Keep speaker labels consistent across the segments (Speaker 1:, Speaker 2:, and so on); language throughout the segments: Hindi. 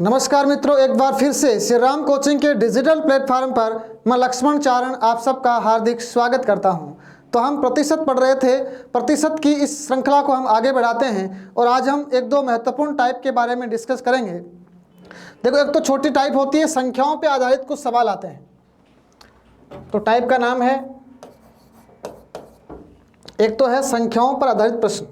Speaker 1: नमस्कार मित्रों, एक बार फिर से श्री राम कोचिंग के डिजिटल प्लेटफॉर्म पर मैं लक्ष्मण चारण आप सबका हार्दिक स्वागत करता हूं। तो हम प्रतिशत पढ़ रहे थे। प्रतिशत की इस श्रृंखला को हम आगे बढ़ाते हैं और आज हम एक दो महत्वपूर्ण टाइप के बारे में डिस्कस करेंगे। देखो, एक तो छोटी टाइप होती है, संख्याओं पर आधारित कुछ सवाल आते हैं। तो टाइप का नाम है, एक तो है संख्याओं पर आधारित प्रश्न,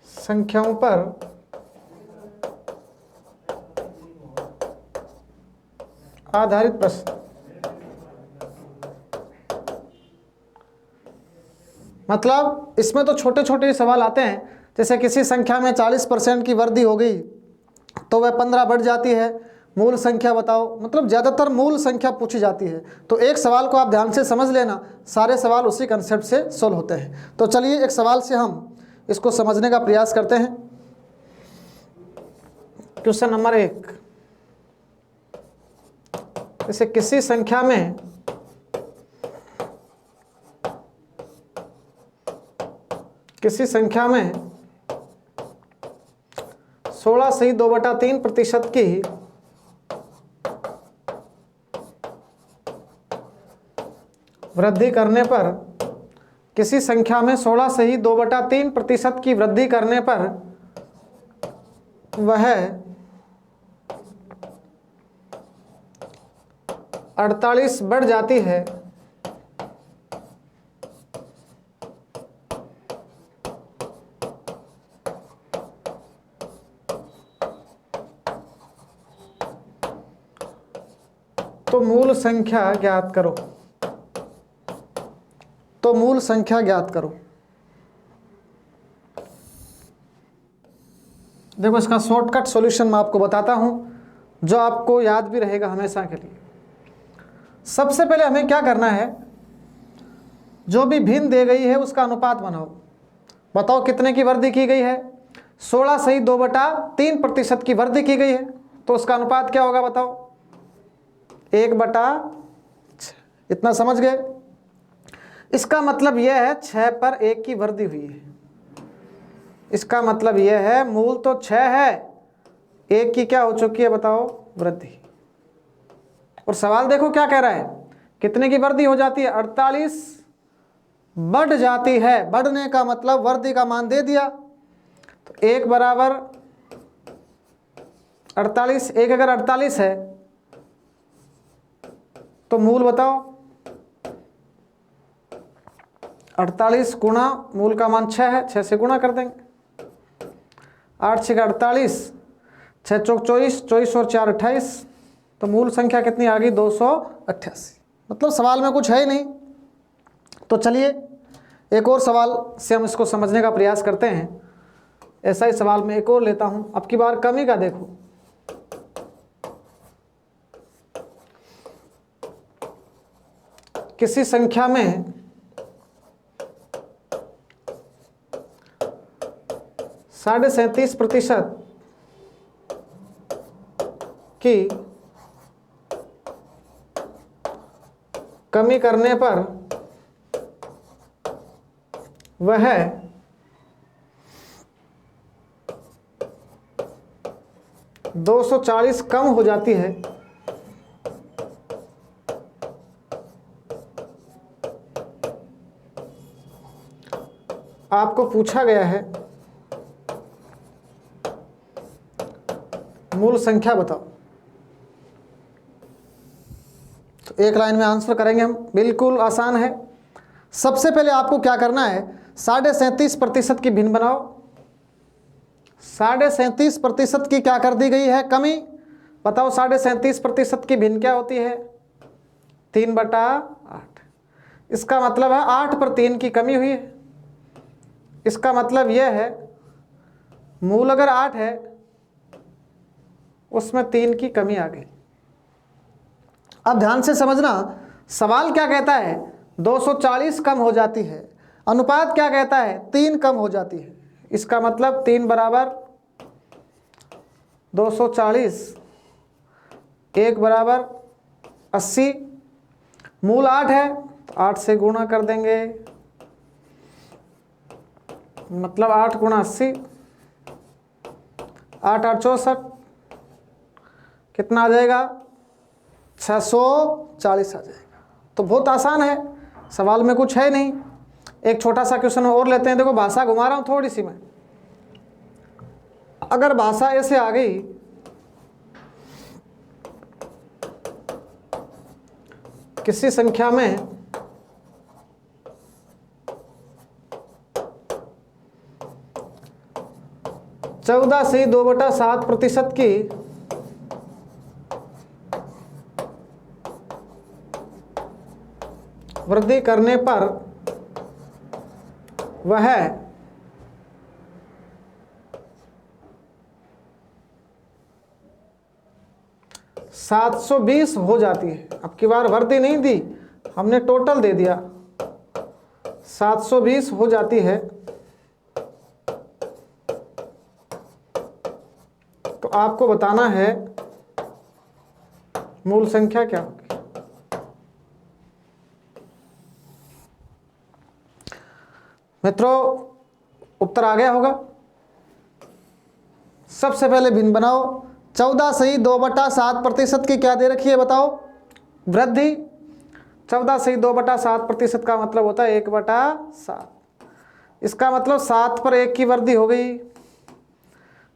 Speaker 1: संख्याओं पर आधारित प्रश्न। मतलब इसमें तो छोटे छोटे सवाल आते हैं, जैसे किसी संख्या में 40% की वृद्धि हो गई तो वह 15 बढ़ जाती है, मूल संख्या बताओ। मतलब ज़्यादातर मूल संख्या पूछी जाती है। तो एक सवाल को आप ध्यान से समझ लेना, सारे सवाल उसी कंसेप्ट से सोल्व होते हैं। तो चलिए एक सवाल से हम इसको समझने का प्रयास करते हैं। क्वेश्चन नंबर 1, जैसे किसी संख्या में किसी संख्या में 16/2/3% की वृद्धि करने पर, किसी संख्या में 16/2/3% की वृद्धि करने पर वह 48 बढ़ जाती है, तो मूल संख्या ज्ञात करो। तो मूल संख्या ज्ञात करो। देखो, इसका शॉर्टकट सॉल्यूशन मैं आपको बताता हूं, जो आपको याद भी रहेगा हमेशा के लिए। सबसे पहले हमें क्या करना है, जो भी भिन्न दे गई है उसका अनुपात बनाओ। बताओ कितने की वृद्धि की गई है? 16/2/3% की वृद्धि की गई है, तो उसका अनुपात क्या होगा बताओ? 1/6। इतना समझ गए? इसका मतलब यह है 6 पर 1 की वृद्धि हुई है। इसका मतलब यह है मूल तो 6 है, 1 की क्या हो चुकी है बताओ? वृद्धि। और सवाल देखो क्या कह रहा है, कितने की वृद्धि हो जाती है? 48 बढ़ जाती है। बढ़ने का मतलब वृद्धि का मान दे दिया, तो 1 बराबर 48। 1 अगर 48 है तो मूल बताओ? 48 गुणा मूल का मान 6 है, 6 से गुणा कर देंगे। 8 6 48, 6 चौक 24, 24 और 4 28, तो मूल संख्या कितनी आ गई? 288। मतलब सवाल में कुछ है ही नहीं। तो चलिए एक और सवाल से हम इसको समझने का प्रयास करते हैं। ऐसा ही सवाल मैं एक और लेता हूं, अब की बार कमी का देखो। किसी संख्या में 37.5% की कमी करने पर वह 240 कम हो जाती है, आपको पूछा गया है मूल संख्या बताओ। तो एक लाइन में आंसर करेंगे हम, बिल्कुल आसान है। सबसे पहले आपको क्या करना है, 37.5% की भिन्न बनाओ। 37.5% की क्या कर दी गई है? कमी। बताओ 37.5% की भिन्न क्या होती है? 3/8। इसका मतलब है 8 पर 3 की कमी हुई है। इसका मतलब यह है मूल अगर 8 है उसमें 3 की कमी आ गई। अब ध्यान से समझना, सवाल क्या कहता है? 240 कम हो जाती है। अनुपात क्या कहता है? 3 कम हो जाती है। इसका मतलब 3 बराबर 240, 1 बराबर 80। मूल 8 है तो 8 से गुणा कर देंगे। मतलब 8 गुणा 80, 8 8 64, कितना आ जाएगा? 640 आ जाएगा। तो बहुत आसान है, सवाल में कुछ है नहीं। एक छोटा सा क्वेश्चन और लेते हैं। देखो भाषा घुमा रहा हूँ थोड़ी सी मैं। अगर भाषा ऐसे आ गई, किसी संख्या में चौदह से 2/7% की वृद्धि करने पर वह 720 हो जाती है। अब की बार वृद्धि नहीं दी हमने, टोटल दे दिया। 720 हो जाती है तो आपको बताना है मूल संख्या क्या होगी। मित्रों उत्तर आ गया होगा। सबसे पहले भिन्न बनाओ। 14 सही 2/7% की क्या दे रखी है बताओ? वृद्धि। 14 सही 2/7% का मतलब होता है 1/7। इसका मतलब 7 पर 1 की वृद्धि हो गई।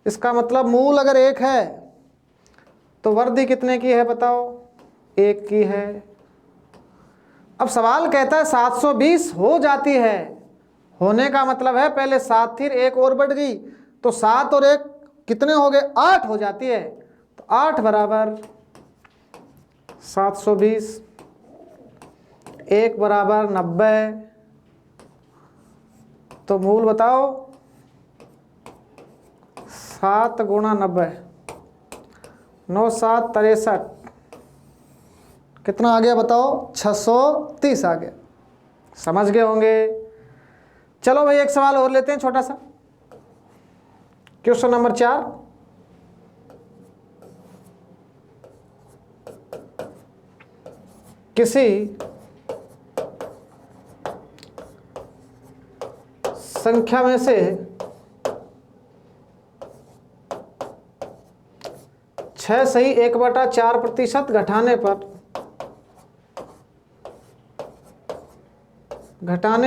Speaker 1: इसका मतलब मूल अगर 1 है तो वृद्धि कितने की है बताओ? 1 की है। अब सवाल कहता है 720 हो जाती है। होने का मतलब है पहले 7 थी, 1 और बढ़ गई, तो 7 और 1 कितने हो गए? 8 हो जाती है। तो 8 बराबर 720, 1 बराबर 90। तो मूल बताओ 7 गुणा 90, 9 7 63, कितना आ गया बताओ? 630 आ गया। समझ गए होंगे। चलो भाई एक सवाल और लेते हैं छोटा सा। Question number 4। किसी संख्या में से 6 सही 1/4% घटाने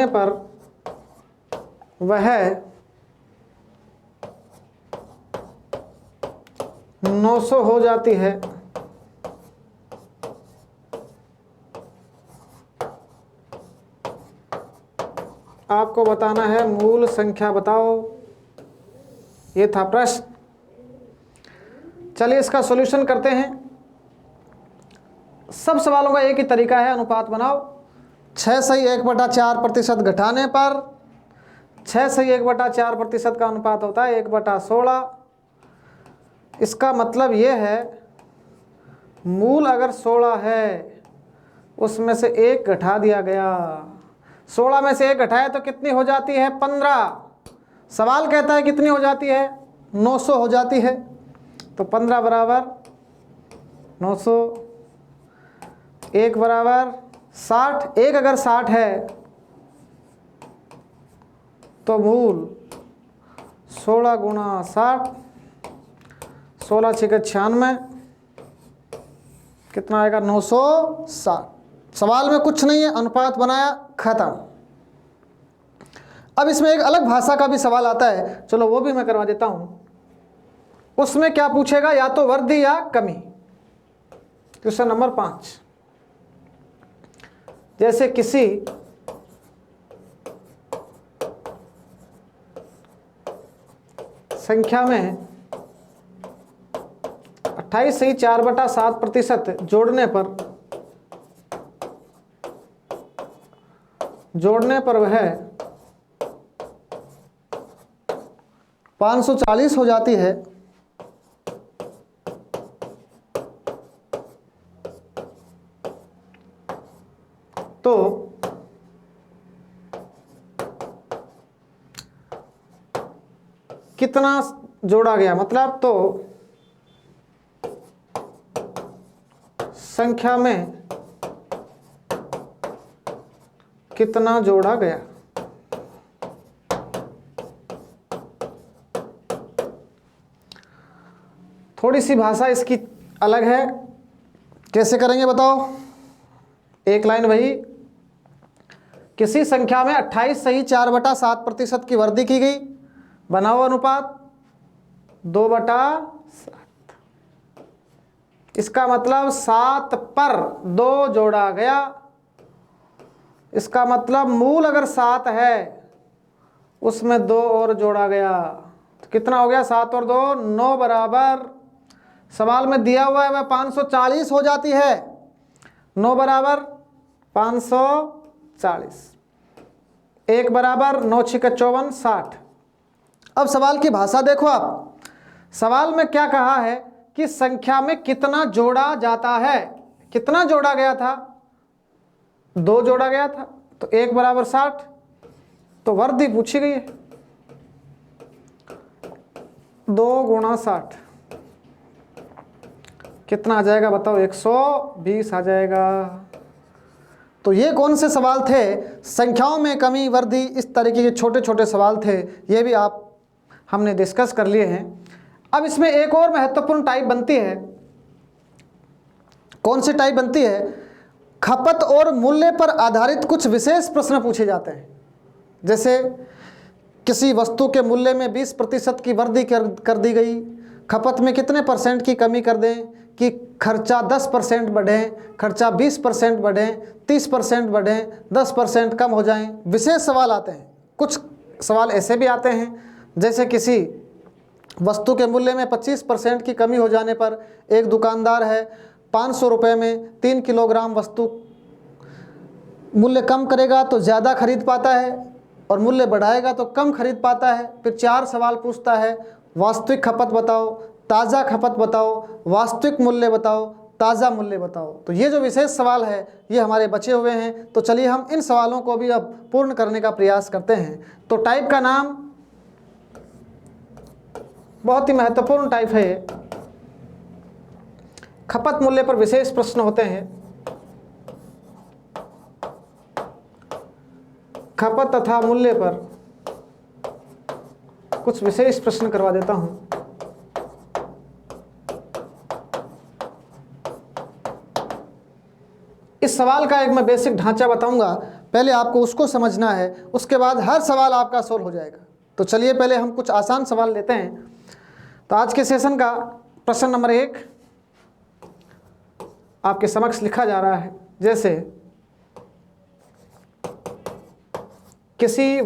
Speaker 1: पर वह 900 हो जाती है। आपको बताना है मूल संख्या बताओ। ये था प्रश्न। चलिए इसका सॉल्यूशन करते हैं। सब सवालों का एक ही तरीका है, अनुपात बनाओ। 6 सही 1/4% घटाने पर 6 सही 1/4% का अनुपात होता है 1/16। इसका मतलब ये है मूल अगर 16 है उसमें से 1 घटा दिया गया। 16 में से 1 घटाए तो कितनी हो जाती है? 15। सवाल कहता है कितनी हो जाती है? 900 हो जाती है। तो 15 बराबर 900, 1 बराबर 60। 1 अगर 60 है तो मूल 16 गुणा 60, 16 6 96, कितना आएगा? 960। सवाल में कुछ नहीं है, अनुपात बनाया, खत्म। अब इसमें एक अलग भाषा का भी सवाल आता है, चलो वो भी मैं करवा देता हूं। उसमें क्या पूछेगा? या तो वृद्धि या कमी। Question number 5। जैसे किसी संख्या में 28 सही 4/7% जोड़ने पर वह 540 हो जाती है। तो कितना जोड़ा गया? मतलब तो संख्या में कितना जोड़ा गया? थोड़ी सी भाषा इसकी अलग है। कैसे करेंगे बताओ? एक लाइन वही, किसी संख्या में 28 सही 4/7% की वृद्धि की गई, बनाओ अनुपात 2/7। इसका मतलब 7 पर 2 जोड़ा गया। इसका मतलब मूल अगर 7 है उसमें 2 और जोड़ा गया तो कितना हो गया? 7 और 2 9 बराबर, सवाल में दिया हुआ है वह 540 हो जाती है। 9 बराबर 540, 1 बराबर 9 छिका 54 60। अब सवाल की भाषा देखो आप। सवाल में क्या कहा है कि संख्या में कितना जोड़ा जाता है। कितना जोड़ा गया था? 2 जोड़ा गया था, तो 1 बराबर 60, तो वृद्धि पूछी गई है। 2 गुणा 60 कितना आ जाएगा बताओ? 120 आ जाएगा। तो ये कौन से सवाल थे? संख्याओं में कमी वृद्धि, इस तरीके के छोटे छोटे सवाल थे। ये भी हमने डिस्कस कर लिए हैं। अब इसमें एक और महत्वपूर्ण टाइप बनती है। कौन सी टाइप बनती है? खपत और मूल्य पर आधारित कुछ विशेष प्रश्न पूछे जाते हैं। जैसे किसी वस्तु के मूल्य में 20% की वृद्धि कर दी गई, खपत में कितने % की कमी कर दें कि खर्चा 10% बढ़े, खर्चा 20% बढ़े, 30% बढ़े, 10% कम हो जाएं। विशेष सवाल आते हैं। कुछ सवाल ऐसे भी आते हैं जैसे किसी वस्तु के मूल्य में 25% की कमी हो जाने पर एक दुकानदार है 500 रुपये में 3 किलोग्राम वस्तु मूल्य कम करेगा तो ज़्यादा खरीद पाता है और मूल्य बढ़ाएगा तो कम खरीद पाता है। फिर 4 सवाल पूछता है, वास्तविक खपत बताओ, ताज़ा खपत बताओ, वास्तविक मूल्य बताओ, ताज़ा मूल्य बताओ। तो ये जो विशेष सवाल है ये हमारे बचे हुए हैं। तो चलिए हम इन सवालों को भी अब पूर्ण करने का प्रयास करते हैं। तो टाइप का नाम बहुत ही महत्वपूर्ण टाइप है। खपत मूल्य पर विशेष प्रश्न होते हैं। खपत तथा मूल्य पर कुछ विशेष प्रश्न करवा देता हूं। इस सवाल का एक मैं बेसिक ढांचा बताऊंगा, पहले आपको उसको समझना है, उसके बाद हर सवाल आपका सोल्व हो जाएगा। तो चलिए पहले हम कुछ आसान सवाल लेते हैं। तो आज के सेशन का प्रश्न नंबर 1 आपके समक्ष लिखा जा रहा है। जैसे किसी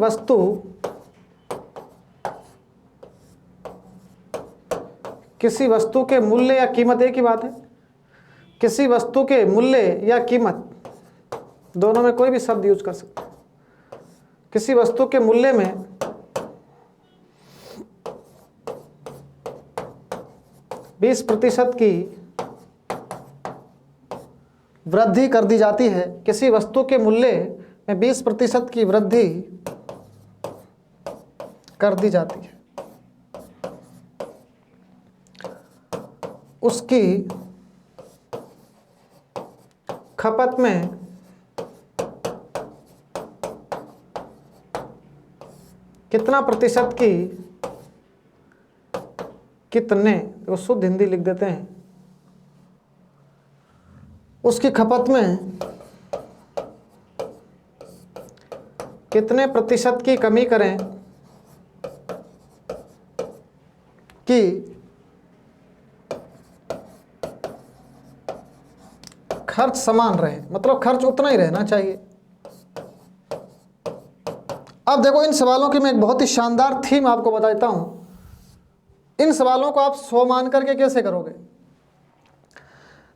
Speaker 1: वस्तु के मूल्य या कीमत, एक ही बात है, किसी वस्तु के मूल्य या कीमत, दोनों में कोई भी शब्द यूज कर सकते हैं। किसी वस्तु के मूल्य में 20% की वृद्धि कर दी जाती है। किसी वस्तु के मूल्य में 20% की वृद्धि कर दी जाती है। उसकी खपत में कितना प्रतिशत की, कितने, वो शुद्ध हिंदी लिख देते हैं, उसकी खपत में कितने प्रतिशत की कमी करें कि खर्च समान रहे, मतलब खर्च उतना ही रहना चाहिए। अब देखो इन सवालों की मैं एक बहुत ही शानदार थीम आपको बताता हूं। इन सवालों को आप 100 मान करके कैसे करोगे?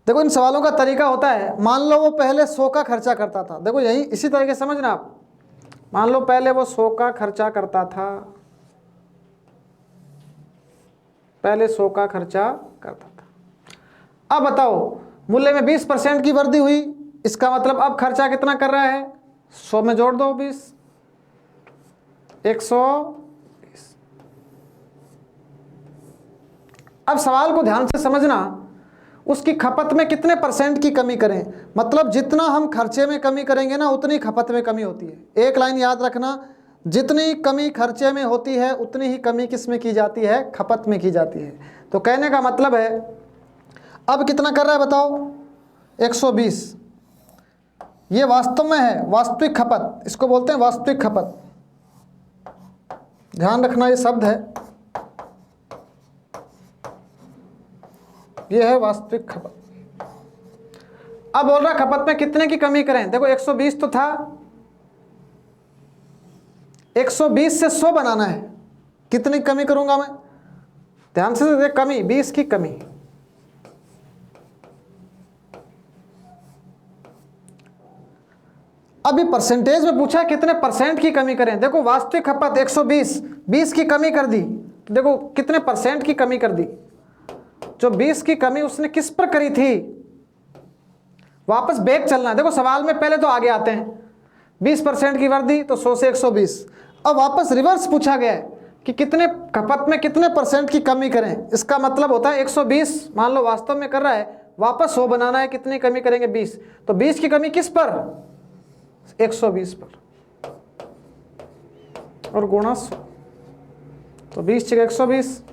Speaker 1: देखो इन सवालों का तरीका होता है, मान लो वो पहले 100 का खर्चा करता था। देखो यही इसी तरह के समझना आप। मान लो पहले वो 100 का खर्चा करता था, पहले 100 का खर्चा करता था। अब बताओ मूल्य में 20% की वृद्धि हुई, इसका मतलब अब खर्चा कितना कर रहा है? 100 में जोड़ दो 20, 120। अब सवाल को ध्यान से समझना, उसकी खपत में कितने % की कमी करें, मतलब जितना हम खर्चे में कमी करेंगे ना उतनी खपत में कमी होती है। एक लाइन याद रखना, जितनी कमी खर्चे में होती है उतनी ही कमी किस में की जाती है? खपत में की जाती है। तो कहने का मतलब है अब कितना कर रहा है बताओ, 120। ये वास्तव में है वास्तविक खपत, इसको बोलते हैं वास्तविक खपत। ध्यान रखना ये शब्द है, ये है वास्तविक खपत। अब बोल रहा खपत में कितने की कमी करें, देखो 120 तो था, 120 से 100 बनाना है, कितनी कमी करूंगा मैं, ध्यान से देख, कमी 20 की कमी। अभी परसेंटेज में पूछा कितने परसेंट की कमी करें, देखो वास्तविक खपत 120, 20 की कमी कर दी, तो देखो कितने परसेंट की कमी कर दी। जो 20 की कमी उसने किस पर करी थी, वापस बैक चलना है। देखो सवाल में पहले तो आगे आते हैं, 20% की वृद्धि तो 100 से 120। अब वापस रिवर्स पूछा गया है कि कितने खपत में कितने परसेंट की कमी करें। इसका मतलब होता है 120 मान लो वास्तव में कर रहा है, वापस 100 बनाना है, कितनी कमी करेंगे 20, तो 20 की कमी किस पर, 120 पर, और गुणा 100, तो 20 से 120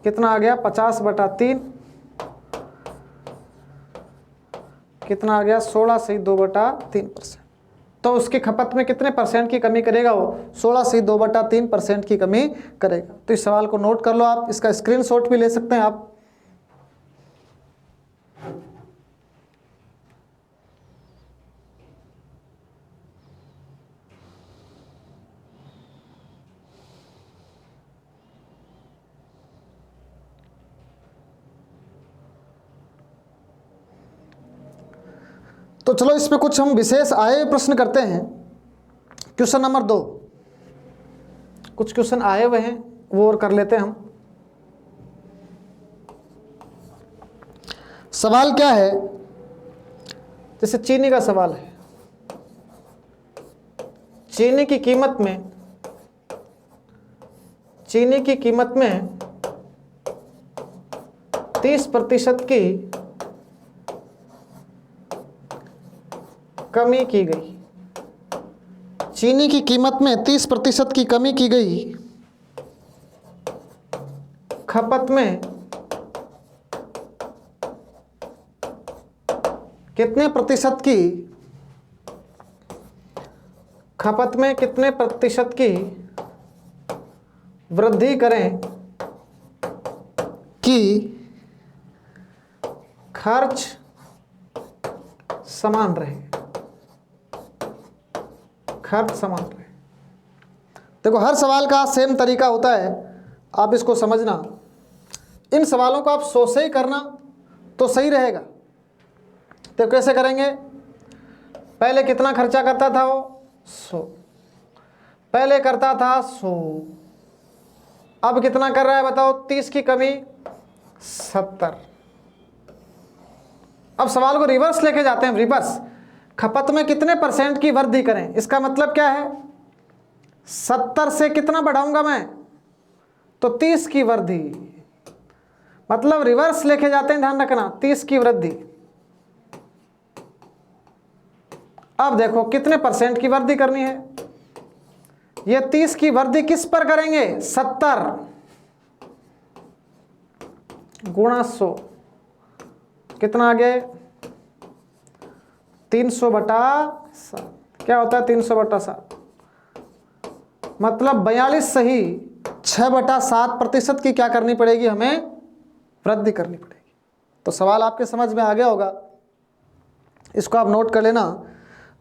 Speaker 1: कितना आ गया, 50/3, कितना आ गया, 16 से 2/3%। तो उसकी खपत में कितने परसेंट की कमी करेगा वो, 16 से 2/3% की कमी करेगा। तो इस सवाल को नोट कर लो आप, इसका स्क्रीनशॉट भी ले सकते हैं आप। तो चलो इस पे कुछ हम विशेष आए हुए प्रश्न करते हैं। क्वेश्चन नंबर 2, कुछ क्वेश्चन आए हुए हैं वो और कर लेते हैं हम। सवाल क्या है, जैसे चीनी का सवाल है, चीनी की कीमत में 30% की कमी की गई। चीनी की कीमत में 30% की कमी की गई, खपत में कितने प्रतिशत की, खपत में कितने प्रतिशत की वृद्धि करें कि खर्च समान रहे, खर्च समान रहे। देखो हर सवाल का सेम तरीका होता है, आप इसको समझना। इन सवालों को आप 100 से ही करना तो सही रहेगा। तो कैसे करेंगे, पहले कितना खर्चा करता था वो, 100, पहले करता था 100, अब कितना कर रहा है बताओ, 30 की कमी 70। अब सवाल को रिवर्स लेके जाते हैं, रिवर्स, खपत में कितने परसेंट की वृद्धि करें, इसका मतलब क्या है, 70 से कितना बढ़ाऊंगा मैं, तो 30 की वृद्धि, मतलब रिवर्स लेके जाते हैं, ध्यान रखना, 30 की वृद्धि। अब देखो कितने परसेंट की वृद्धि करनी है, ये 30 की वृद्धि किस पर करेंगे, 70 गुणा 100, कितना आ गया, 300/7। क्या होता है 300/7, मतलब 42 सही 6/7% की क्या करनी पड़ेगी, हमें वृद्धि करनी पड़ेगी। तो सवाल आपके समझ में आ गया होगा, इसको आप नोट कर लेना।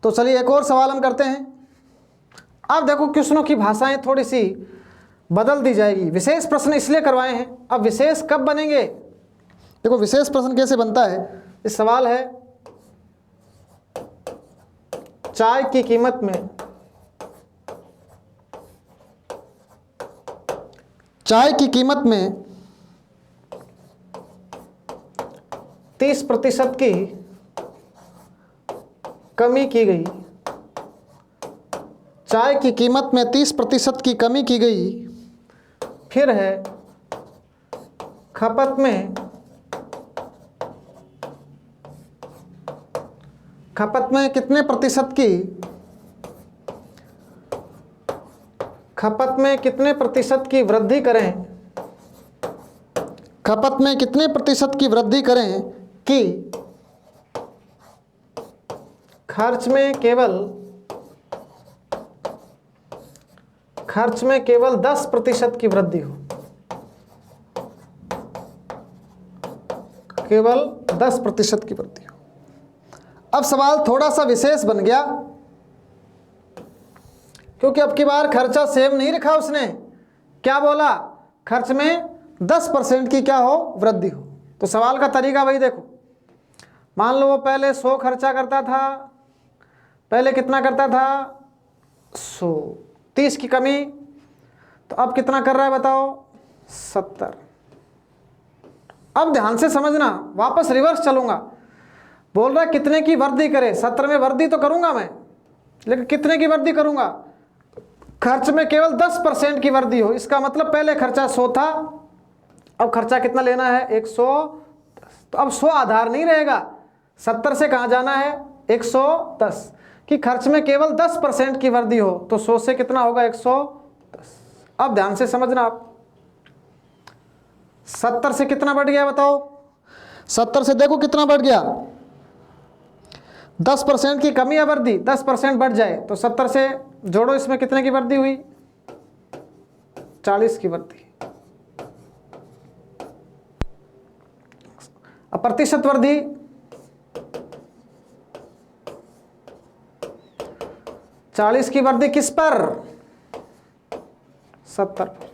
Speaker 1: तो चलिए एक और सवाल हम करते हैं। अब देखो क्वेश्चनों की भाषाएं थोड़ी सी बदल दी जाएगी, विशेष प्रश्न इसलिए करवाए हैं। अब विशेष कब बनेंगे, देखो विशेष प्रश्न कैसे बनता है। इस सवाल है, चाय की कीमत में 30% की कमी की गई, चाय की कीमत में 30% की कमी की गई, फिर है खपत में कितने प्रतिशत की, खपत में कितने प्रतिशत की वृद्धि करें खपत में कितने प्रतिशत की वृद्धि करें कि खर्च में केवल 10% की वृद्धि हो, केवल 10% की वृद्धि हो। अब सवाल थोड़ा सा विशेष बन गया, क्योंकि अब की बार खर्चा सेम नहीं रखा उसने। क्या बोला? खर्च में 10% की क्या हो? वृद्धि हो। तो सवाल का तरीका वही देखो, मान लो वो पहले 100 खर्चा करता था, पहले कितना करता था? 100, 30 की कमी, तो अब कितना कर रहा है बताओ? 70। अब ध्यान से समझना, वापस रिवर्स चलूंगा। बोल रहा है कितने की वृद्धि करे? 70 में वृद्धि तो करूंगा मैं, लेकिन कितने की वृद्धि करूंगा? खर्च में केवल 10% की वृद्धि हो। इसका मतलब पहले खर्चा 100 था, अब खर्चा कितना लेना है? 110। तो अब 100 आधार नहीं रहेगा, 70 से कहाँ जाना है? 110। कि खर्च में केवल 10% की वृद्धि हो, तो 100 से कितना होगा? 110। अब ध्यान से समझना आप, 70 से कितना बढ़ गया बताओ? 70 से देखो कितना बढ़ गया? 10% की कमी या वृद्धि? 10% बढ़ जाए तो 70 से जोड़ो, इसमें कितने की वृद्धि हुई? 40 की वृद्धि। अब प्रतिशत वृद्धि, चालीस की वृद्धि किस पर? 70 पर,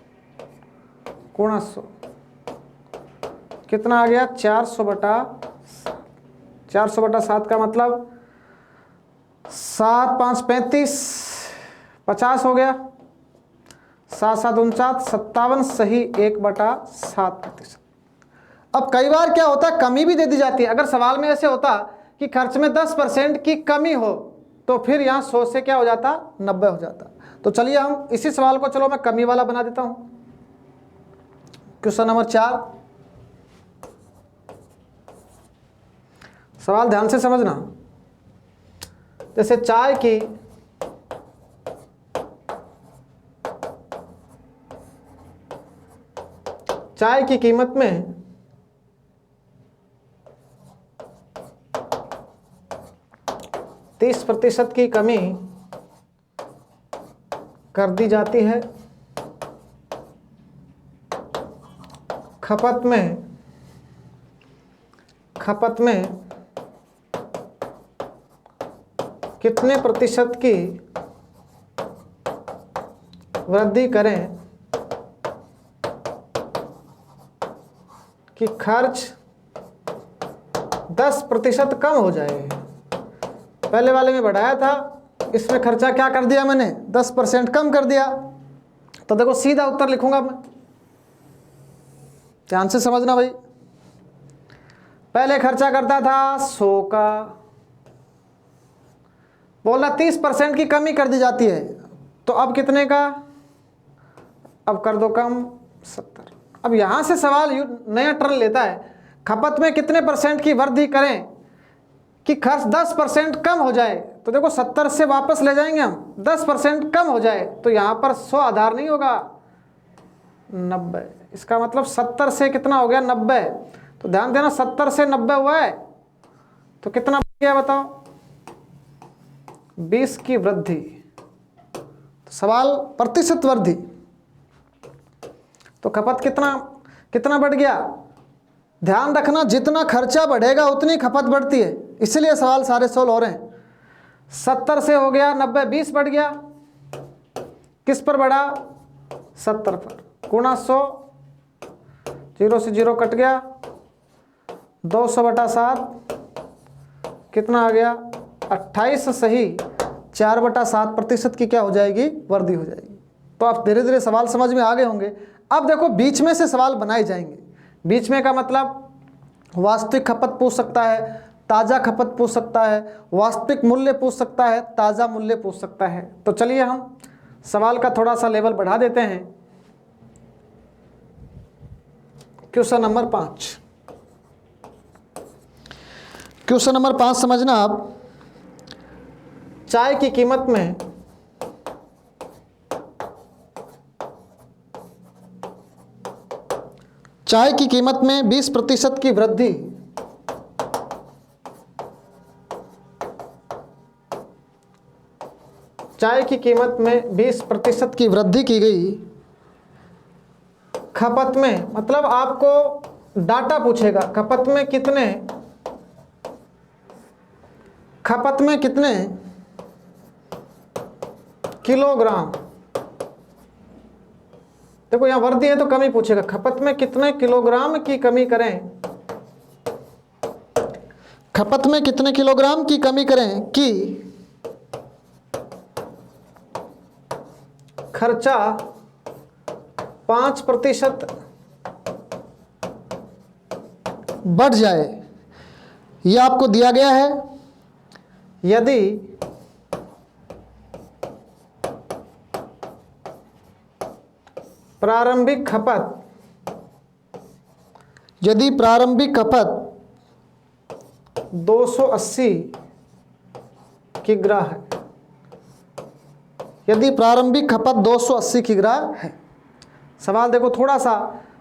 Speaker 1: गुणा 100, कितना आ गया? 400/7 का मतलब 7 5 35, 50 हो गया, 7 7 49, 57, सही 1/7%। अब कई बार क्या होता है, कमी भी दे दी जाती है। अगर सवाल में ऐसे होता कि खर्च में 10% की कमी हो, तो फिर यहाँ 100 से क्या हो जाता? 90 हो जाता। तो चलिए हम इसी सवाल को, चलो मैं कमी वाला बना देता हूं। क्वेश्चन नंबर 4, सवाल ध्यान से समझना। जैसे चाय की कीमत में 30% की कमी कर दी जाती है। खपत में कितने प्रतिशत की वृद्धि करें कि खर्च 10% कम हो जाए? पहले वाले में बढ़ाया था, इसमें खर्चा क्या कर दिया मैंने? 10% कम कर दिया। तो देखो सीधा उत्तर लिखूंगा मैं, ध्यान से समझना भाई। पहले खर्चा करता था 100 का, बोला 30% की कमी कर दी जाती है, तो अब कितने का? अब कर दो कम, 70। अब यहां से सवाल नया टर्न लेता है, खपत में कितने % की वृद्धि करें कि खर्च 10% कम हो जाए? तो देखो 70 से वापस ले जाएंगे हम, 10% कम हो जाए, तो यहां पर 100 आधार नहीं होगा, 90। इसका मतलब 70 से कितना हो गया? 90। तो ध्यान देना, 70 से 90 हुआ है, तो कितना बढ़ गया बताओ? 20 की वृद्धि। तो सवाल प्रतिशत वृद्धि, तो खपत कितना बढ़ गया? ध्यान रखना, जितना खर्चा बढ़ेगा उतनी खपत बढ़ती है, इसलिए सवाल सारे सोल्व हो रहे हैं। 70 से हो गया 90, 20 बढ़ गया, किस पर बढ़ा? 70 पर, गुणा 100, 0 से 0 कट गया, 200/7, कितना आ गया? 28, सही 4/7% की क्या हो जाएगी? वृद्धि हो जाएगी। तो आप धीरे धीरे सवाल समझ में आ गए होंगे। अब देखो बीच में से सवाल बनाए जाएंगे। बीच में का मतलब वास्तविक खपत पूछ सकता है, ताज़ा खपत पूछ सकता है, वास्तविक मूल्य पूछ सकता है, ताज़ा मूल्य पूछ सकता है। तो चलिए हम सवाल का थोड़ा सा लेवल बढ़ा देते हैं। क्वेश्चन नंबर 5, क्वेश्चन नंबर 5 समझना आप। चाय की कीमत में चाय की कीमत में 20% की वृद्धि चाय की कीमत में 20% की वृद्धि की गई। खपत में मतलब आपको डाटा पूछेगा, खपत में कितने किलोग्राम। देखो यहां वृद्धि है तो कमी पूछेगा, खपत में कितने किलोग्राम की कमी करें, खपत में कितने किलोग्राम की कमी करें कि खर्चा 5% बढ़ जाए। यह आपको दिया गया है। यदि प्रारंभिक खपत 280 किग्रा है, यदि प्रारंभिक खपत 280 किग्रा है। सवाल देखो थोड़ा सा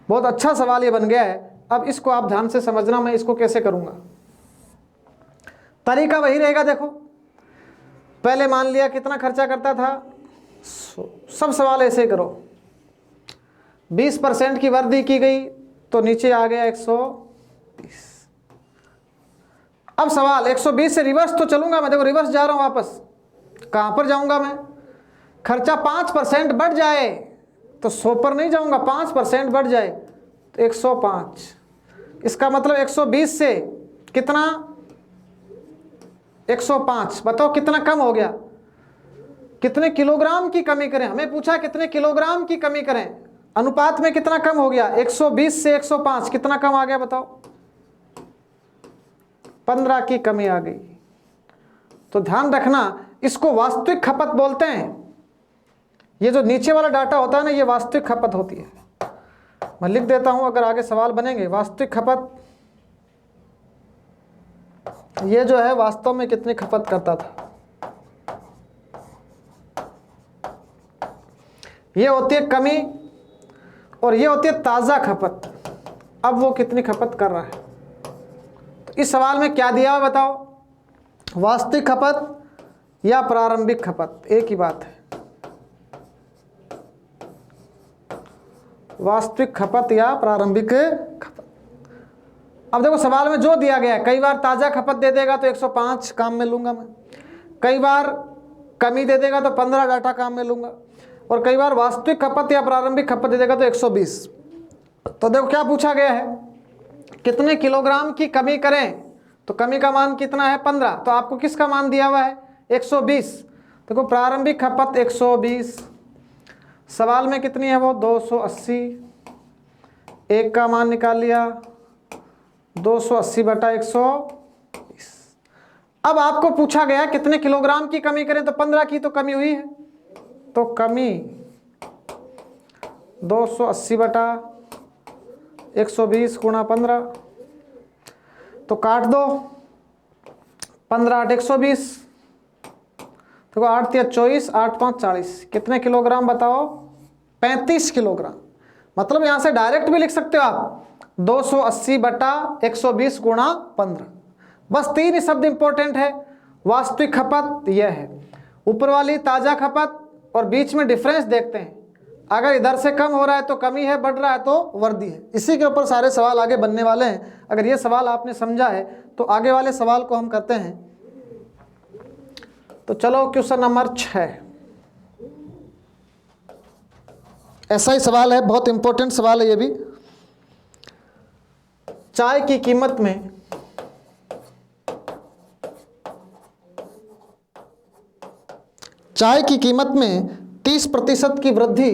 Speaker 1: बहुत अच्छा सवाल ये बन गया है। अब इसको आप ध्यान से समझना, मैं इसको कैसे करूंगा। तरीका वही रहेगा। देखो पहले मान लिया कितना खर्चा करता था, सब सवाल ऐसे करो। 20% की वृद्धि की गई तो नीचे आ गया 120। अब सवाल 120 से रिवर्स तो चलूंगा मैं, देखो रिवर्स जा रहा हूं वापस। कहां पर जाऊंगा मैं, खर्चा 5% बढ़ जाए तो 100 पर नहीं जाऊंगा, 5% बढ़ जाए तो 105। इसका मतलब 120 से कितना 105, बताओ कितना कम हो गया। कितने किलोग्राम की कमी करें, हमें पूछा कितने किलोग्राम की कमी करें, अनुपात में कितना कम हो गया। 120 से 105 कितना कम आ गया बताओ, 15 की कमी आ गई। तो ध्यान रखना, इसको वास्तविक खपत बोलते हैं। ये जो नीचे वाला डाटा होता है ना, ये वास्तविक खपत होती है। मैं लिख देता हूं, अगर आगे सवाल बनेंगे। वास्तविक खपत ये जो है वास्तव में कितनी खपत करता था, ये होती है कमी और ये होती है ताज़ा खपत। अब वो कितनी खपत कर रहा है। तो इस सवाल में क्या दिया हुआ बताओ, वास्तविक खपत या प्रारंभिक खपत, एक ही बात है। वास्तविक खपत या प्रारंभिक खपत। अब देखो सवाल में जो दिया गया है, कई बार ताज़ा खपत दे देगा तो 105 काम में लूंगा मैं, कई बार कमी दे देगा तो 15 डाटा काम में लूंगा, और कई बार वास्तविक खपत या प्रारंभिक खपत दे देगा तो 120। तो देखो क्या पूछा गया है, कितने किलोग्राम की कमी करें, तो कमी का मान कितना है 15, तो आपको किसका मान दिया हुआ है 120। देखो प्रारंभिक खपत 120, सवाल में कितनी है वो 280, एक का मान निकाल लिया 280 बटा 120। अब आपको पूछा गया कितने किलोग्राम की कमी करें, तो 15 की तो कमी हुई है, तो कमी 280 बटा 120 गुणा 15, तो काट दो 15 8 120, देखो 8 3 24, 8 5 40, कितने किलोग्राम बताओ 35 किलोग्राम। मतलब यहां से डायरेक्ट भी लिख सकते हो आप 280 बटा 120 गुणा 15। बस 3 ही शब्द इंपॉर्टेंट है। वास्तविक खपत यह है, ऊपर वाली ताज़ा खपत, और बीच में डिफरेंस देखते हैं। अगर इधर से कम हो रहा है तो कमी है, बढ़ रहा है तो वृद्धि है। इसी के ऊपर सारे सवाल आगे बनने वाले हैं। अगर ये सवाल आपने समझा है तो आगे वाले सवाल को हम करते हैं। तो चलो क्वेश्चन नंबर 6, ऐसा ही सवाल है, बहुत इंपॉर्टेंट सवाल है ये भी। चाय की कीमत में चाय की कीमत में 30% की वृद्धि,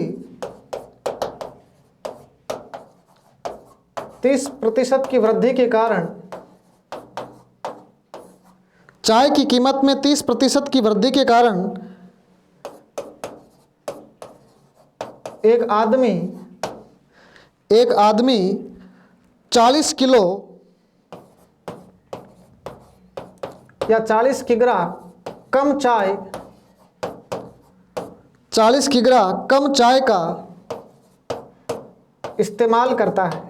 Speaker 1: 30% की वृद्धि के कारण, चाय की कीमत में 30% की वृद्धि के कारण एक आदमी 40 किलो या 40 किग्रा कम चाय, 40 किग्रा कम चाय का इस्तेमाल करता है।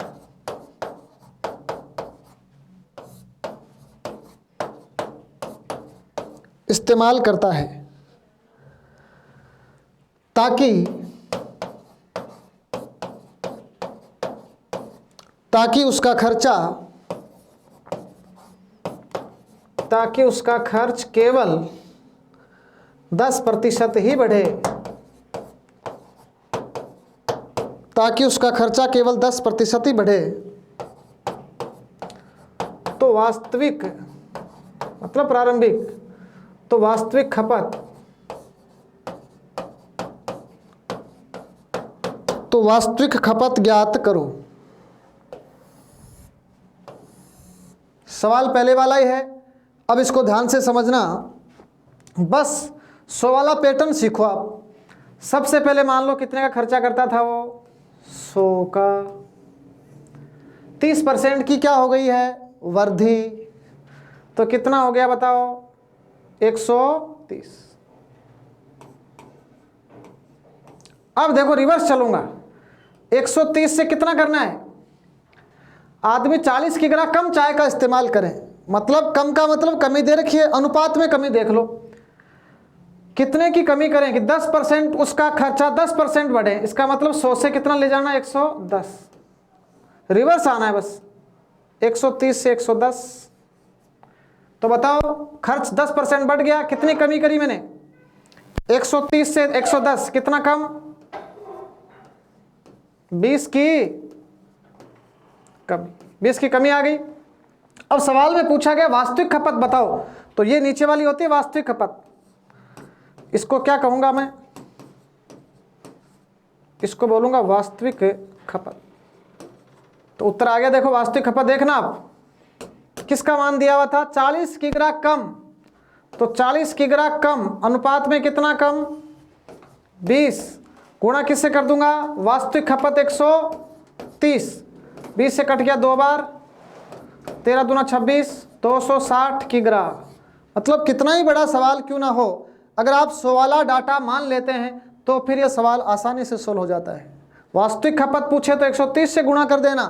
Speaker 1: इस्तेमाल करता है ताकि उसका खर्च केवल 10% ही बढ़े, ताकि उसका खर्चा केवल 10% ही बढ़े, तो वास्तविक मतलब प्रारंभिक, तो वास्तविक खपत ज्ञात करो। सवाल पहले वाला ही है, अब इसको ध्यान से समझना, बस 100 वाला पैटर्न सीखो आप। सबसे पहले मान लो कितने का खर्चा करता था वो, 100 का, 30% की क्या हो गई है, वृद्धि, तो कितना हो गया बताओ, 130। अब देखो रिवर्स चलूंगा, 130 से कितना करना है, आदमी 40 की ग्राह कम चाय का इस्तेमाल करें, मतलब कम का मतलब कमी दे रखी है, अनुपात में कमी देख लो, कितने की कमी करें कि 10% उसका खर्चा 10% बढ़े, इसका मतलब 100 से कितना ले जाना, 110, रिवर्स आना है बस, 130 से 110। तो बताओ खर्च 10% बढ़ गया, कितनी कमी करी मैंने, 130 से 110, कितना कम, 20 की कमी, 20 की कमी आ गई। अब सवाल में पूछा गया वास्तविक खपत बताओ, तो ये नीचे वाली होती है वास्तविक खपत, इसको क्या कहूंगा मैं, इसको बोलूंगा वास्तविक खपत। तो उत्तर आ गया, देखो वास्तविक खपत देखना आप, किसका मान दिया हुआ था, 40 की ग्राह कम, तो 40 की ग्राह कम अनुपात में कितना कम, 20, गुणा किससे कर दूंगा, वास्तविक खपत 130, 20 से कट गया 2 बार, 13 दूना 26, 260 की ग्राह। मतलब कितना ही बड़ा सवाल क्यों ना हो, अगर आप 100 वाला डाटा मान लेते हैं तो फिर यह सवाल आसानी से सोल्व हो जाता है। वास्तविक खपत पूछे तो 130 से गुणा कर देना,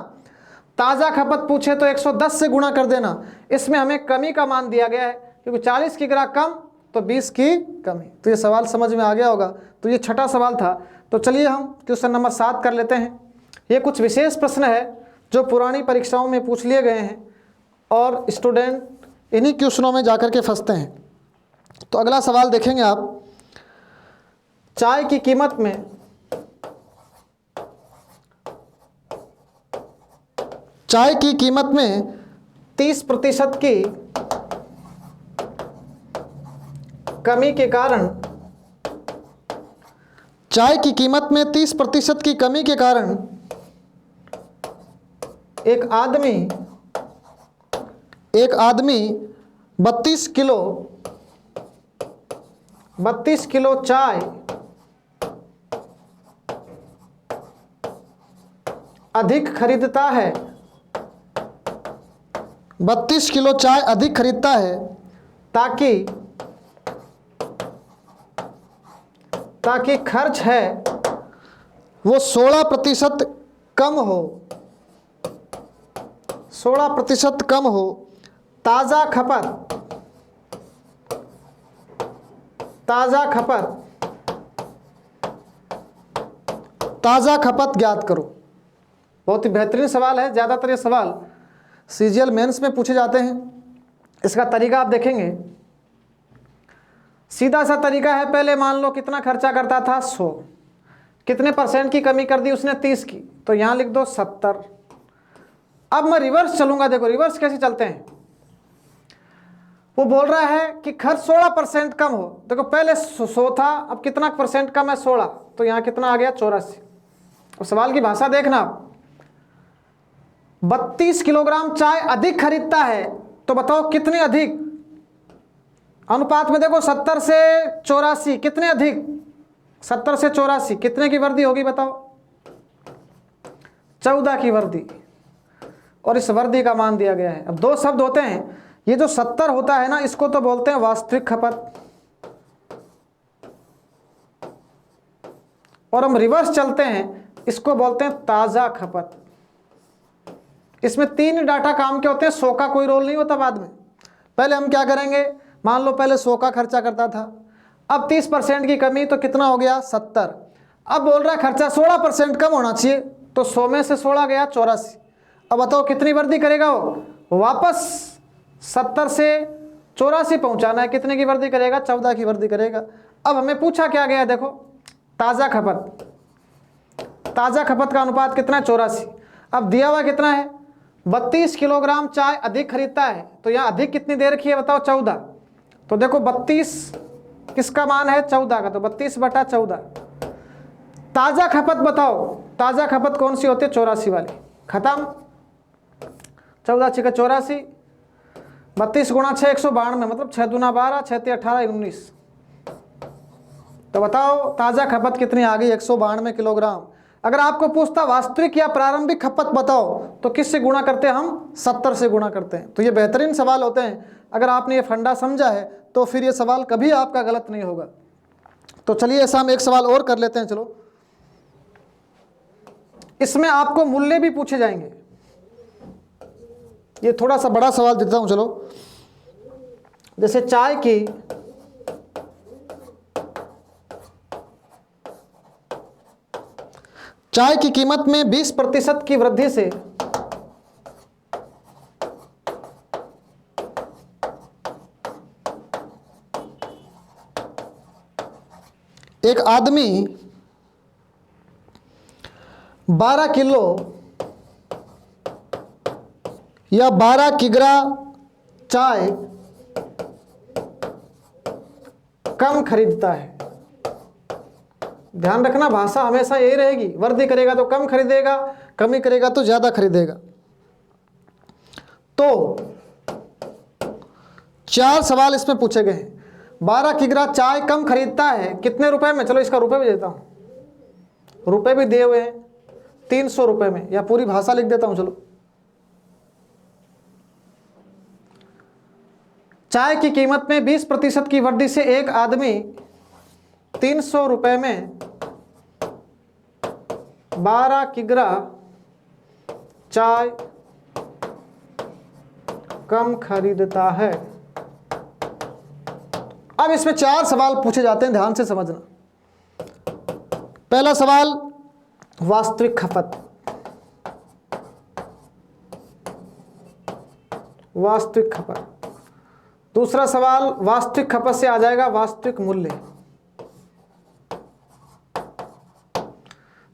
Speaker 1: ताज़ा खपत पूछे तो 110 से गुणा कर देना। इसमें हमें कमी का मान दिया गया है, क्योंकि 40 की ग्राह कम तो 20 की कमी। तो ये सवाल समझ में आ गया होगा। तो ये छठा सवाल था। तो चलिए हम क्वेश्चन नंबर 7 कर लेते हैं। ये कुछ विशेष प्रश्न है जो पुरानी परीक्षाओं में पूछ लिए गए हैं और स्टूडेंट इन्हीं क्वेश्चनों में जाकर के फंसते हैं। तो अगला सवाल देखेंगे आप, चाय की कीमत में चाय की कीमत में 30% की कमी के कारण, चाय की कीमत में 30% की कमी के कारण एक आदमी 32 किलो चाय अधिक खरीदता है, 32 किलो चाय अधिक खरीदता है ताकि खर्च है वो 16% कम हो, 16% कम हो। ताज़ा खपत ज्ञात करो। बहुत ही बेहतरीन सवाल है। ज़्यादातर ये सवाल सीजीएल मेंस में पूछे जाते हैं। इसका तरीका आप देखेंगे, सीधा सा तरीका है। पहले मान लो कितना खर्चा करता था, 100, कितने % की कमी कर दी उसने, 30 की, तो यहाँ लिख दो 70। अब मैं रिवर्स चलूंगा। देखो रिवर्स कैसे चलते हैं। वो बोल रहा है कि खर्च 16% कम हो। देखो पहले 100 था, अब कितना % कम है, 16, तो यहाँ कितना आ गया, 84। अब सवाल की भाषा देखना, 32 किलोग्राम चाय अधिक खरीदता है, तो बताओ कितने अधिक, अनुपात में देखो 70 से 84, कितने अधिक, 70 से 84, कितने की वृद्धि होगी बताओ, 14 की वृद्धि। और इस वृद्धि का मान दिया गया है। अब दो शब्द होते हैं, ये जो 70 होता है ना, इसको तो बोलते हैं वास्तविक खपत, और हम रिवर्स चलते हैं, इसको बोलते हैं ताज़ा खपत। इसमें 3 डाटा काम के होते हैं, 100 का कोई रोल नहीं होता बाद में। पहले हम क्या करेंगे, मान लो पहले 100 का खर्चा करता था, अब 30% की कमी तो कितना हो गया 70। अब बोल रहा है खर्चा 16% कम होना चाहिए, तो 100 में से 16 गया 84। अब बताओ कितनी वृद्धि करेगा वो, वापस 70 से 84 पहुंचाना है, कितने की वृद्धि करेगा 14 की वृद्धि करेगा। अब हमें पूछा क्या गया, देखो ताज़ा खपत, ताज़ा खपत का अनुपात कितना है 84। अब दिया हुआ कितना है 32 किलोग्राम चाय अधिक खरीदता है, तो यहाँ अधिक कितनी दे रखी है बताओ 14। तो देखो 32 किसका मान है 14 का, तो 32/14। ताज़ा खपत बताओ, ताज़ा खपत कौन सी होती है 84 वाली, खत्म। 14 6 84, 32 गुणा 6 192, मतलब 6 दूना 12, 6 3 18 19। तो बताओ ताज़ा खपत कितनी आ गई 192 किलोग्राम। अगर आपको पूछता वास्तविक या प्रारंभिक खपत बताओ, तो किससे गुणा करते हैं हम 70 से गुणा करते हैं। तो ये बेहतरीन सवाल होते हैं, अगर आपने ये फंडा समझा है तो फिर ये सवाल कभी आपका गलत नहीं होगा। तो चलिए ऐसा हम एक सवाल और कर लेते हैं, चलो इसमें आपको मूल्य भी पूछे जाएंगे। ये थोड़ा सा बड़ा सवाल देता हूं, चलो जैसे चाय की कीमत में 20% की वृद्धि से एक आदमी 12 किलो या 12 किग्रा चाय कम खरीदता है। ध्यान रखना भाषा हमेशा यही रहेगी, वृद्धि करेगा तो कम खरीदेगा, कमी करेगा तो ज्यादा खरीदेगा। तो 4 सवाल इसमें पूछे गए हैं। 12 किग्रा चाय कम खरीदता है कितने रुपए में, चलो इसका रुपए भी देता हूं, रुपए भी दिए हुए हैं 300 रुपए में, या पूरी भाषा लिख देता हूं। चलो चाय की कीमत में 20% की वृद्धि से एक आदमी 300 रुपए में 12 किग्रा चाय कम खरीदता है। अब इसमें 4 सवाल पूछे जाते हैं, ध्यान से समझना। पहला सवाल वास्तविक खपत, वास्तविक खपत। दूसरा सवाल वास्तविक खपत से आ जाएगा वास्तविक मूल्य।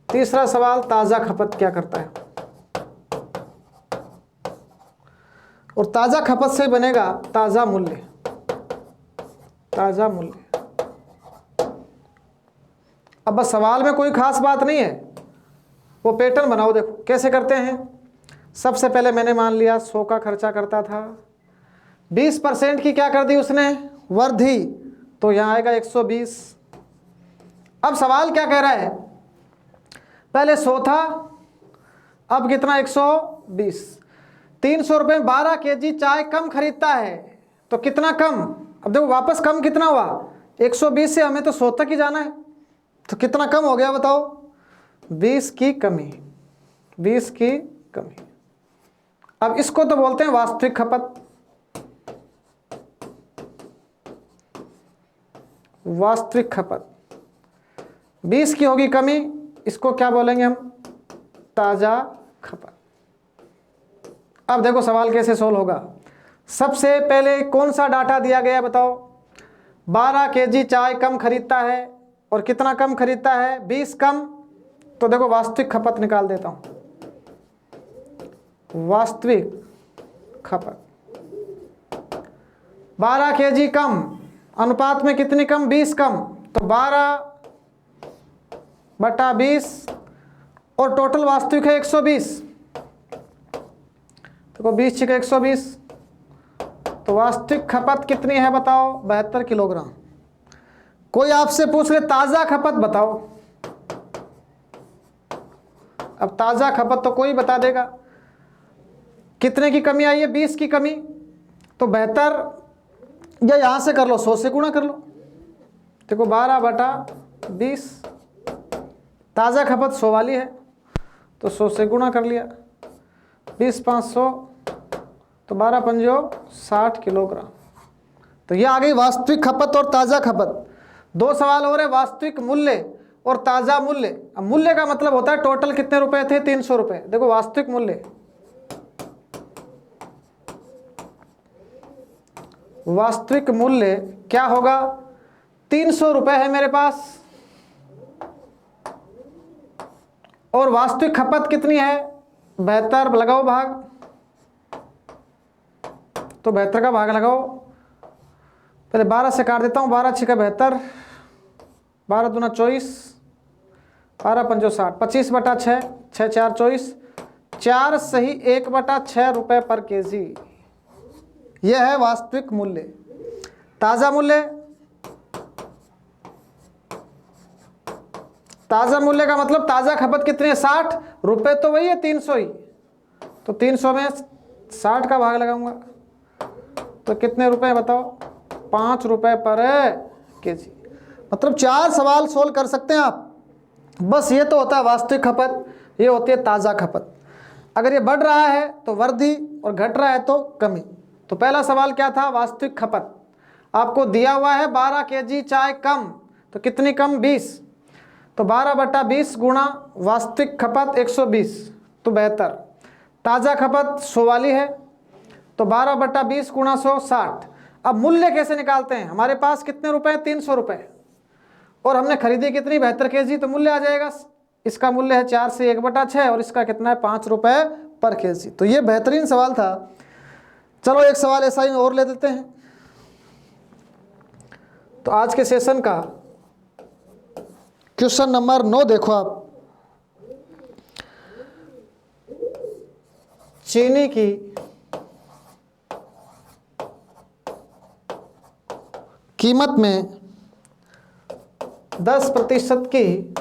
Speaker 1: तीसरा सवाल ताजा खपत क्या करता है, और ताजा खपत से बनेगा ताजा मूल्य, ताजा मूल्य। अब बस सवाल में कोई खास बात नहीं है, वो पैटर्न बनाओ। देखो कैसे करते हैं। सबसे पहले मैंने मान लिया 100 का खर्चा करता था, 20% की क्या कर दी उसने वृद्धि, तो यहाँ आएगा 120। अब सवाल क्या कह रहा है, पहले 100 था, अब कितना 120। 300 रुपये में 12 केजी चाय कम खरीदता है, तो कितना कम। अब देखो वापस कम कितना हुआ 120 से, हमें तो 100 तक ही जाना है, तो कितना कम हो गया बताओ 20 की कमी, 20 की कमी। अब इसको तो बोलते हैं वास्तविक खपत, वास्तविक खपत 20 की होगी कमी, इसको क्या बोलेंगे हम ताजा खपत। अब देखो सवाल कैसे सोल्व होगा। सबसे पहले कौन सा डाटा दिया गया बताओ, 12 केजी चाय कम खरीदता है, और कितना कम खरीदता है 20 कम, तो देखो वास्तविक खपत निकाल देता हूं। वास्तविक खपत 12 केजी कम, अनुपात में कितनी कम 20 कम, तो 12/20, और टोटल वास्तविक है 120। देखो 20 छिका 120, तो वास्तविक खपत कितनी है बताओ 72 किलोग्राम। कोई आपसे पूछ ले ताजा खपत बताओ, अब ताजा खपत तो कोई बता देगा। कितने की कमी आई है 20 की कमी, तो 72, या यहां से कर लो 100 से गुणा कर लो। देखो 12/20, ताजा खपत 100 वाली है, तो 100 से गुणा कर लिया, 20 500, तो 12 पंजो 60 किलोग्राम। तो ये आ गई वास्तविक खपत और ताज़ा खपत। दो सवाल हो रहे, वास्तविक मूल्य और ताज़ा मूल्य। अब मूल्य का मतलब होता है टोटल कितने रुपए थे, 300 रुपए। देखो वास्तविक मूल्य, वास्तविक मूल्य क्या होगा, 300 रुपए है मेरे पास, और वास्तविक खपत कितनी है, 72। लगाओ भाग, तो 72 का भाग लगाओ। पहले 12 से काट देता हूँ, 12 6 का 72, 12 दूना 24, 12 पंजो 60, 25/6, 6 4 24, 4 सही 1/6 रुपए पर केजी। यह है वास्तविक मूल्य। ताज़ा मूल्य, ताज़ा मूल्य का मतलब ताज़ा खपत कितनी है, 60 रुपए, तो वही है 300 ही, तो 300 में 60 का भाग लगाऊंगा, तो कितने रुपए बताओ, 5 रुपए पर केजी। मतलब 4 सवाल सोल्व कर सकते हैं आप। बस ये तो होता है वास्तविक खपत, ये होती है ताज़ा खपत। अगर ये बढ़ रहा है तो वृद्धि और घट रहा है तो कमी। तो पहला सवाल क्या था, वास्तविक खपत। आपको दिया हुआ है 12 केजी चाय कम, तो कितनी कम, 20, तो 12/20 गुणा वास्तविक खपत 120, तो 72। ताज़ा खपत 100 वाली है, तो 12/20 गुणा 100, 60। अब मूल्य कैसे निकालते हैं, हमारे पास कितने रुपए, 300 रुपए, और हमने खरीदी कितनी, 72 केजी, तो मूल्य आ जाएगा, इसका मूल्य है 4 से 1/6, और इसका कितना है, 5 रुपए पर केजी। तो ये बेहतरीन सवाल था। चलो एक सवाल ऐसा ही और ले देते हैं। तो आज के सेशन का क्वेश्चन नंबर 9 देखो आप। चीनी की कीमत में 10% की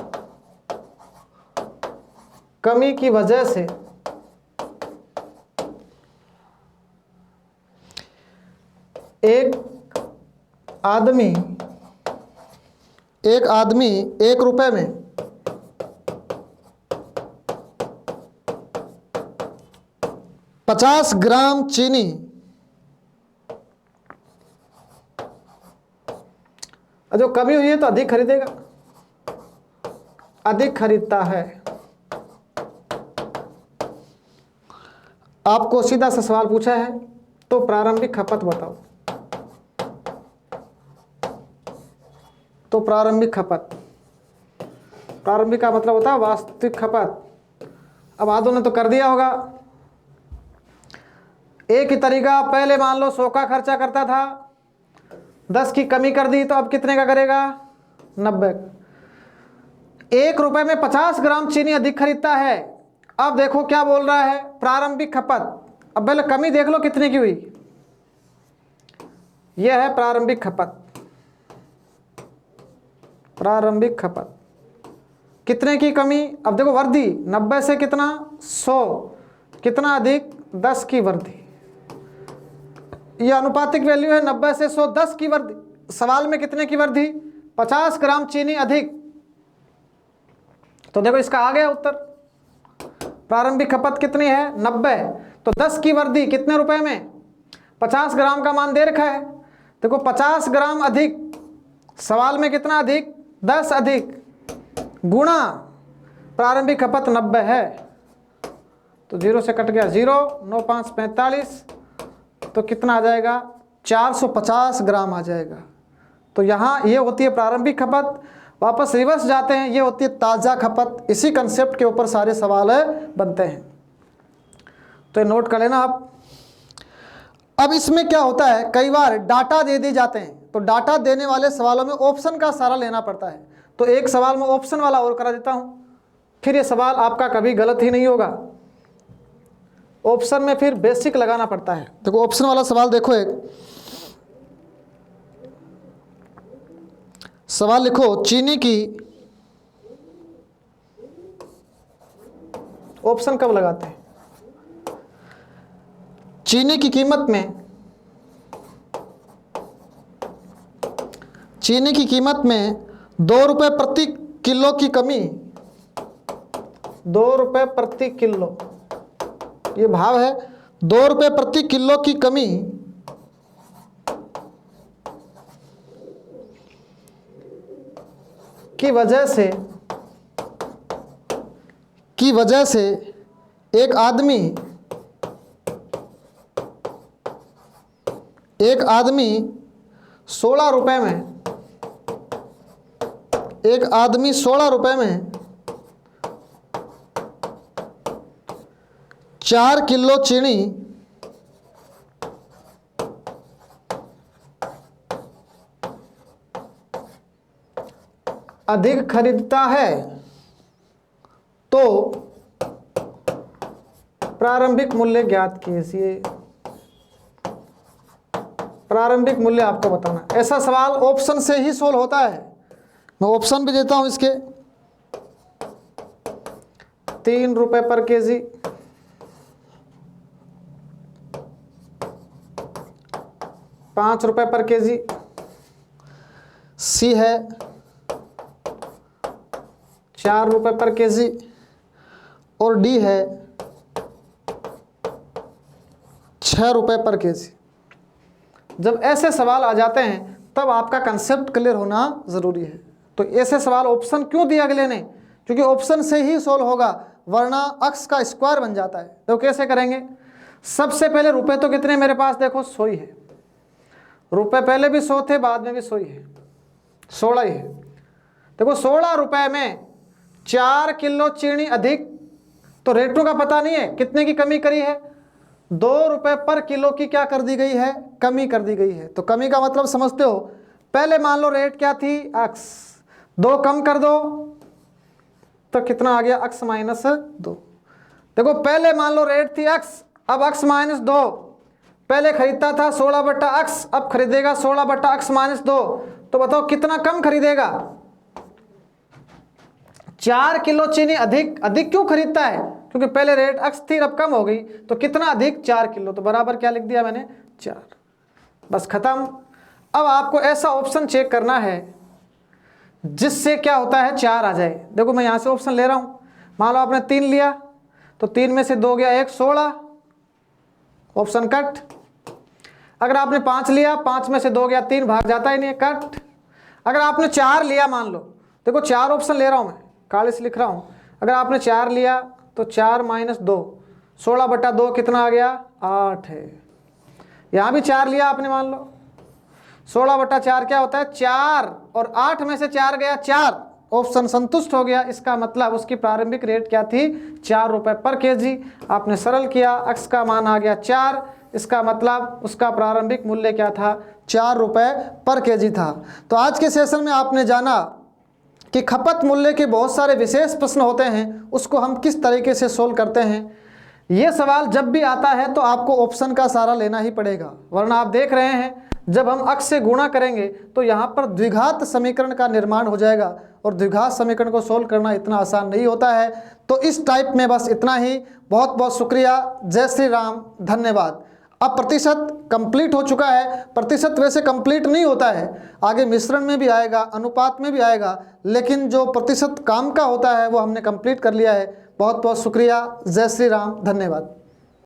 Speaker 1: कमी की वजह से एक आदमी 1 रुपए में 50 ग्राम चीनी जो कमी हुई है तो अधिक खरीदेगा, अधिक खरीदता है। आपको सीधा सा सवाल पूछा है, तो प्रारंभिक खपत बताओ। तो प्रारंभिक खपत, प्रारंभिक का मतलब होता है वास्तविक खपत। अब आदों ने तो कर दिया होगा। एक ही तरीका, पहले मान लो 100 का खर्चा करता था, 10 की कमी कर दी, तो अब कितने का करेगा, 90। 1 रुपए में 50 ग्राम चीनी अधिक खरीदता है। अब देखो क्या बोल रहा है, प्रारंभिक खपत। अब पहले कमी देख लो कितने की हुई, यह है प्रारंभिक खपत। प्रारंभिक खपत कितने की कमी, अब देखो वृद्धि 90 से कितना, 100, कितना अधिक, 10 की वृद्धि। यह अनुपातिक वैल्यू है, 90 से 100, 10 की वृद्धि। सवाल में कितने की वृद्धि, 50 ग्राम चीनी अधिक। तो देखो इसका आ गया उत्तर। प्रारंभिक खपत कितनी है, 90, तो 10 की वृद्धि कितने रुपए में, 50 ग्राम का मान दे रखा है। देखो 50 ग्राम अधिक, सवाल में कितना अधिक, 10 अधिक, गुणा प्रारंभिक खपत 90 है, तो 0 से कट गया 0, 9 5 45, तो कितना आ जाएगा, 450 ग्राम आ जाएगा। तो यहाँ ये होती है प्रारंभिक खपत। वापस रिवर्स जाते हैं, ये होती है ताज़ा खपत। इसी कंसेप्ट के ऊपर सारे सवाल बनते हैं, तो ये नोट कर लेना आप। अब इसमें क्या होता है, कई बार डाटा दे दिए जाते हैं, तो डाटा देने वाले सवालों में ऑप्शन का सहारा लेना पड़ता है। तो एक सवाल में ऑप्शन वाला और करा देता हूँ, फिर ये सवाल आपका कभी गलत ही नहीं होगा। ऑप्शन में फिर बेसिक लगाना पड़ता है। देखो ऑप्शन वाला सवाल देखो, एक सवाल लिखो, चीनी की, ऑप्शन कब लगाते हैं, चीनी की कीमत में, चीनी की कीमत में 2 रुपए प्रति किलो की कमी, 2 रुपए प्रति किलो, ये भाव है, 2 रुपए प्रति किलो की कमी की वजह से एक आदमी 16 रुपए में 4 किलो चीनी अधिक खरीदता है तो प्रारंभिक मूल्य ज्ञात कीजिए। प्रारंभिक मूल्य आपको बताना। ऐसा सवाल ऑप्शन से ही सोल्व होता है। मैं ऑप्शन भी देता हूं इसके। 3 रुपए पर केजी, 5 रुपए पर केजी, सी है 4 रुपए पर केजी और डी है 6 रुपए पर केजी। जब ऐसे सवाल आ जाते हैं तब आपका कंसेप्ट क्लियर होना ज़रूरी है। तो ऐसे सवाल ऑप्शन क्यों दिया अगले ने? क्योंकि ऑप्शन से ही सोल्व होगा, वरना अक्स का स्क्वायर बन जाता है। तो कैसे करेंगे? सबसे पहले रुपए तो कितने मेरे पास देखो 100 ही है। रुपए पहले भी 100 थे, बाद में भी 100 ही है, 16 ही है। देखो 16 रुपए में 4 किलो चीनी अधिक, तो रेटों का पता नहीं है, कितने की कमी करी है? 2 रुपए पर किलो की क्या कर दी गई है? कमी कर दी गई है। तो कमी का मतलब समझते हो? पहले मान लो रेट क्या थी? x, 2 कम कर दो तो कितना आ गया? x minus 2। देखो पहले मान लो रेट थी x, अब x माइनस 2। पहले खरीदता था 16/x, अब खरीदेगा 16/x माइनस 2। तो बताओ कितना कम खरीदेगा? 4 किलो चीनी अधिक क्यों खरीदता है? क्योंकि पहले रेट x थी, अब कम हो गई। तो कितना अधिक? 4 किलो। तो बराबर क्या लिख दिया मैंने? 4। बस खत्म। अब आपको ऐसा ऑप्शन चेक करना है जिससे क्या होता है 4 आ जाए। देखो मैं यहां से ऑप्शन ले रहा हूं। मान लो आपने 3 लिया तो 3 में से 2 गया 1, 16, ऑप्शन कट। अगर आपने 5 लिया, 5 में से 2 गया 3, भाग जाता ही नहीं है, कट। अगर आपने 4 लिया, मान लो, देखो 4 ऑप्शन ले रहा हूं मैं, काले से लिख रहा हूं। अगर आपने 4 लिया तो 4 माइनस 2, 16/2 कितना आ गया? 8 है। यहां भी 4 लिया आपने, मान लो 16/4 क्या होता है? 4, और 8 में से 4 गया 4, ऑप्शन संतुष्ट हो गया। इसका मतलब उसकी प्रारंभिक रेट क्या थी? 4 रुपए पर केजी। आपने सरल किया, x का मान आ गया 4, इसका मतलब उसका प्रारंभिक मूल्य क्या था? 4 रुपए पर केजी था। तो आज के सेशन में आपने जाना कि खपत मूल्य के बहुत सारे विशेष प्रश्न होते हैं, उसको हम किस तरीके से सोल्व करते हैं। ये सवाल जब भी आता है तो आपको ऑप्शन का सहारा लेना ही पड़ेगा, वरना आप देख रहे हैं जब हम अक्स से गुणा करेंगे तो यहाँ पर द्विघात समीकरण का निर्माण हो जाएगा, और द्विघात समीकरण को सोल्व करना इतना आसान नहीं होता है। तो इस टाइप में बस इतना ही। बहुत बहुत शुक्रिया। जय श्री राम, धन्यवाद। अब प्रतिशत कंप्लीट हो चुका है। प्रतिशत वैसे कंप्लीट नहीं होता है, आगे मिश्रण में भी आएगा, अनुपात में भी आएगा, लेकिन जो प्रतिशत काम का होता है वो हमने कंप्लीट कर लिया है। बहुत बहुत शुक्रिया। जय श्री राम, धन्यवाद।